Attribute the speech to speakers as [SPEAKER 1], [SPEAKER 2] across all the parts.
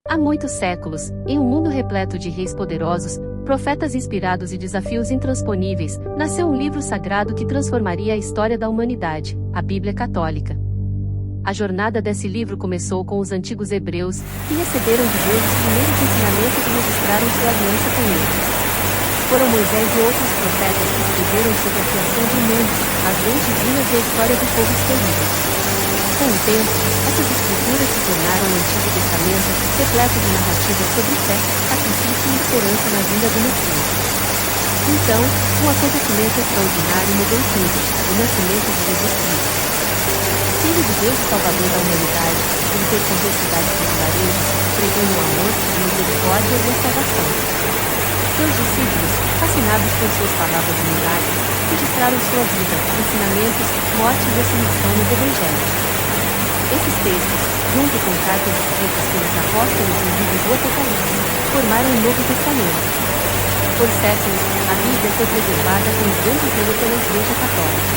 [SPEAKER 1] Há muitos séculos, em um mundo repleto de reis poderosos, profetas inspirados e desafios intransponíveis, nasceu um livro sagrado que transformaria a história da humanidade, a Bíblia Católica. A jornada desse livro começou com os antigos hebreus, que receberam de Deus os primeiros ensinamentos e registraram sua aliança com ele. Foram Moisés e outros profetas que escreveram sobre a criação do mundo, as leis divinas e a história do povo escolhido. Com o tempo, essas escrituras se tornaram o Antigo Testamento, repleto de narrativas sobre fé, sacrifício e esperança na vinda do Messias. Então, um acontecimento extraordinário mudou tudo: o nascimento de Jesus Cristo. Filho de Deus e Salvador da humanidade, ele percorreu cidades e vilarejos, pregando o amor, a misericórdia e a salvação. Seus discípulos, fascinados por suas palavras e milagres, registraram sua vida, ensinamentos, morte e ressurreição nos evangelhos. Esses textos, junto com cartas escritas pelos apóstolos e o livro do Apocalipse, formaram o Novo Testamento. Por séculos, a Bíblia foi preservada com grande zelo pela Igreja Católica.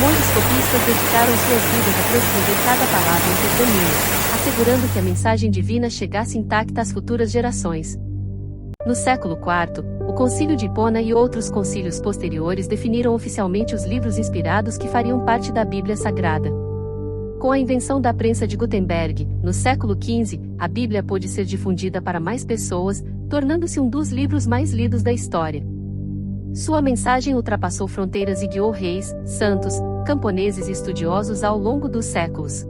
[SPEAKER 1] Monges copistas dedicaram suas vidas a transcrever cada palavra em pergaminhos, assegurando que a mensagem divina chegasse intacta às futuras gerações. No século IV, o Concílio de Hipona e outros concílios posteriores definiram oficialmente os livros inspirados que fariam parte da Bíblia Sagrada. Com a invenção da prensa de Gutenberg, no século XV, a Bíblia pôde ser difundida para mais pessoas, tornando-se um dos livros mais lidos da história. Sua mensagem ultrapassou fronteiras e guiou reis, santos, camponeses e estudiosos ao longo dos séculos.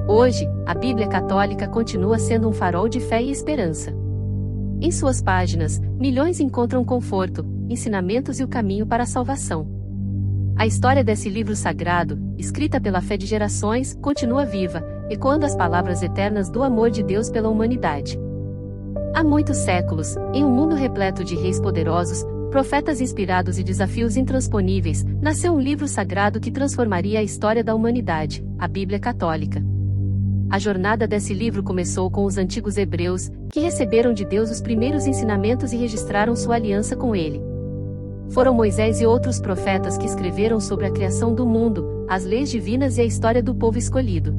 [SPEAKER 1] Hoje, a Bíblia Católica continua sendo um farol de fé e esperança. Em suas páginas, milhões encontram conforto, ensinamentos e o caminho para a salvação. A história desse livro sagrado, escrita pela fé de gerações, continua viva, ecoando as palavras eternas do amor de Deus pela humanidade. Há muitos séculos, em um mundo repleto de reis poderosos, profetas inspirados e desafios intransponíveis, nasceu um livro sagrado que transformaria a história da humanidade, a Bíblia Católica. A jornada desse livro começou com os antigos hebreus, que receberam de Deus os primeiros ensinamentos e registraram sua aliança com ele. Foram Moisés e outros profetas que escreveram sobre a criação do mundo, as leis divinas e a história do povo escolhido.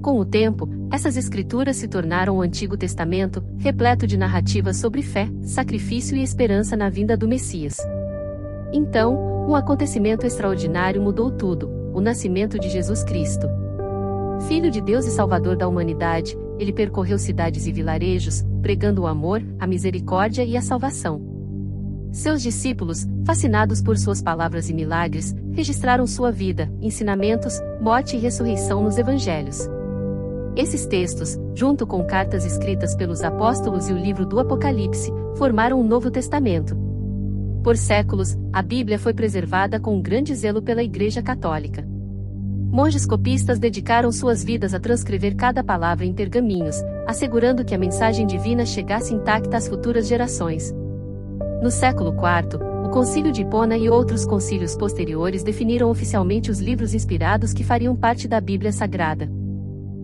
[SPEAKER 1] Com o tempo, essas escrituras se tornaram o Antigo Testamento, repleto de narrativas sobre fé, sacrifício e esperança na vinda do Messias. Então, um acontecimento extraordinário mudou tudo: o nascimento de Jesus Cristo. Filho de Deus e Salvador da humanidade, ele percorreu cidades e vilarejos, pregando o amor, a misericórdia e a salvação. Seus discípulos, fascinados por suas palavras e milagres, registraram sua vida, ensinamentos, morte e ressurreição nos evangelhos. Esses textos, junto com cartas escritas pelos apóstolos e o livro do Apocalipse, formaram o Novo Testamento. Por séculos, a Bíblia foi preservada com grande zelo pela Igreja Católica. Monges copistas dedicaram suas vidas a transcrever cada palavra em pergaminhos, assegurando que a mensagem divina chegasse intacta às futuras gerações. No século IV, o Concílio de Hipona e outros concílios posteriores definiram oficialmente os livros inspirados que fariam parte da Bíblia Sagrada.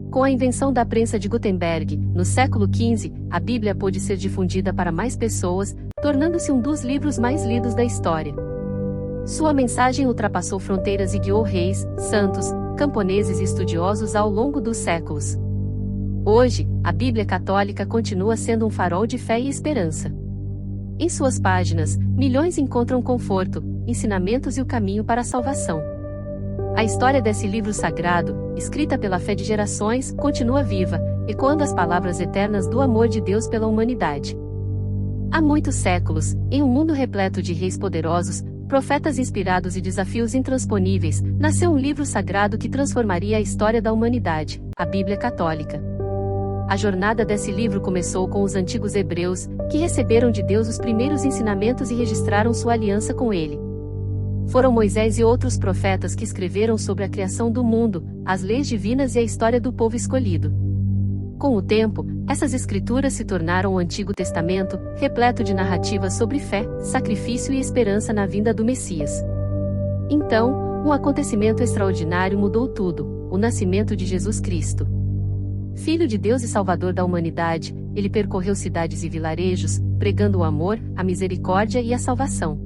[SPEAKER 1] Com a invenção da prensa de Gutenberg, no século XV, a Bíblia pôde ser difundida para mais pessoas, tornando-se um dos livros mais lidos da história. Sua mensagem ultrapassou fronteiras e guiou reis, santos, camponeses e estudiosos ao longo dos séculos. Hoje, a Bíblia Católica continua sendo um farol de fé e esperança. Em suas páginas, milhões encontram conforto, ensinamentos e o caminho para a salvação. A história desse livro sagrado, escrita pela fé de gerações, continua viva, ecoando as palavras eternas do amor de Deus pela humanidade. Há muitos séculos, em um mundo repleto de reis poderosos, profetas inspirados e desafios intransponíveis, nasceu um livro sagrado que transformaria a história da humanidade, a Bíblia Católica. A jornada desse livro começou com os antigos hebreus, que receberam de Deus os primeiros ensinamentos e registraram sua aliança com ele. Foram Moisés e outros profetas que escreveram sobre a criação do mundo, as leis divinas e a história do povo escolhido. Com o tempo, essas escrituras se tornaram o Antigo Testamento, repleto de narrativas sobre fé, sacrifício e esperança na vinda do Messias. Então, um acontecimento extraordinário mudou tudo: o nascimento de Jesus Cristo. Filho de Deus e Salvador da humanidade, ele percorreu cidades e vilarejos, pregando o amor, a misericórdia e a salvação.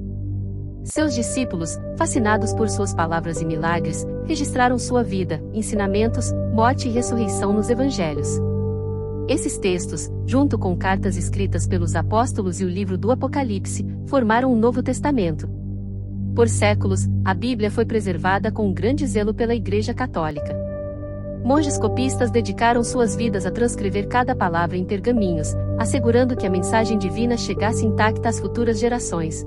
[SPEAKER 1] Seus discípulos, fascinados por suas palavras e milagres, registraram sua vida, ensinamentos, morte e ressurreição nos evangelhos. Esses textos, junto com cartas escritas pelos apóstolos e o livro do Apocalipse, formaram um Novo Testamento. Por séculos, a Bíblia foi preservada com grande zelo pela Igreja Católica. Monges copistas dedicaram suas vidas a transcrever cada palavra em pergaminhos, assegurando que a mensagem divina chegasse intacta às futuras gerações.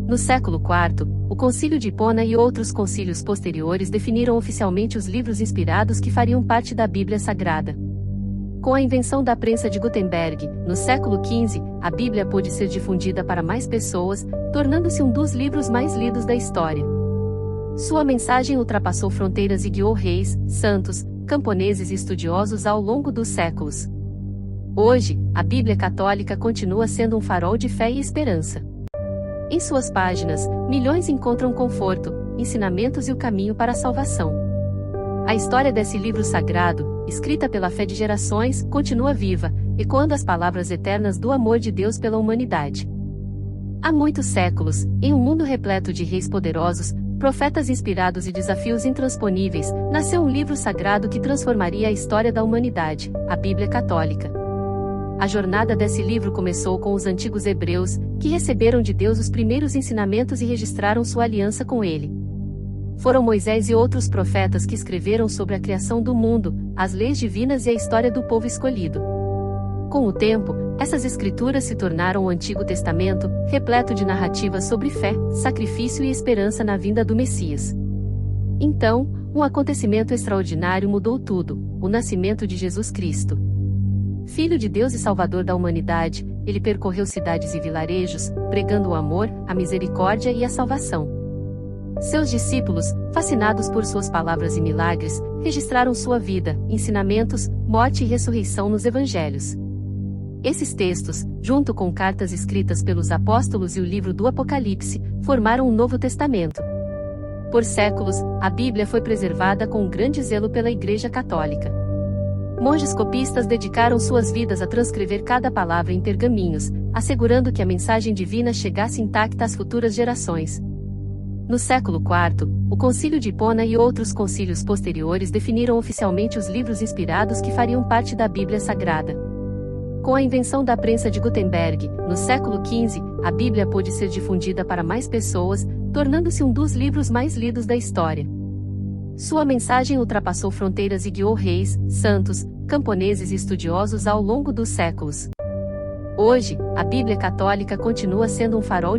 [SPEAKER 1] No século IV, o Concílio de Hipona e outros concílios posteriores definiram oficialmente os livros inspirados que fariam parte da Bíblia Sagrada. Com a invenção da prensa de Gutenberg, no século XV, a Bíblia pôde ser difundida para mais pessoas, tornando-se um dos livros mais lidos da história. Sua mensagem ultrapassou fronteiras e guiou reis, santos, camponeses e estudiosos ao longo dos séculos. Hoje, a Bíblia Católica continua sendo um farol de fé e esperança. Em suas páginas, milhões encontram conforto, ensinamentos e o caminho para a salvação. A história desse livro sagrado, escrita pela fé de gerações, continua viva, ecoando as palavras eternas do amor de Deus pela humanidade. Há muitos séculos, em um mundo repleto de reis poderosos, profetas inspirados e desafios intransponíveis, nasceu um livro sagrado que transformaria a história da humanidade, a Bíblia Católica. A jornada desse livro começou com os antigos hebreus, que receberam de Deus os primeiros ensinamentos e registraram sua aliança com ele. Foram Moisés e outros profetas que escreveram sobre a criação do mundo, as leis divinas e a história do povo escolhido. Com o tempo, essas escrituras se tornaram o Antigo Testamento, repleto de narrativas sobre fé, sacrifício e esperança na vinda do Messias. Então, um acontecimento extraordinário mudou tudo: o nascimento de Jesus Cristo. Filho de Deus e Salvador da humanidade, ele percorreu cidades e vilarejos, pregando o amor, a misericórdia e a salvação. Seus discípulos, fascinados por suas palavras e milagres, registraram sua vida, ensinamentos, morte e ressurreição nos evangelhos. Esses textos, junto com cartas escritas pelos apóstolos e o livro do Apocalipse, formaram um Novo Testamento. Por séculos, a Bíblia foi preservada com grande zelo pela Igreja Católica. Monges copistas dedicaram suas vidas a transcrever cada palavra em pergaminhos, assegurando que a mensagem divina chegasse intacta às futuras gerações. No século IV, o Concílio de Hipona e outros concílios posteriores definiram oficialmente os livros inspirados que fariam parte da Bíblia Sagrada. Com a invenção da prensa de Gutenberg, no século XV, a Bíblia pôde ser difundida para mais pessoas, tornando-se um dos livros mais lidos da história. Sua mensagem ultrapassou fronteiras e guiou reis, santos, camponeses e estudiosos ao longo dos séculos. Hoje, a Bíblia Católica continua sendo um farol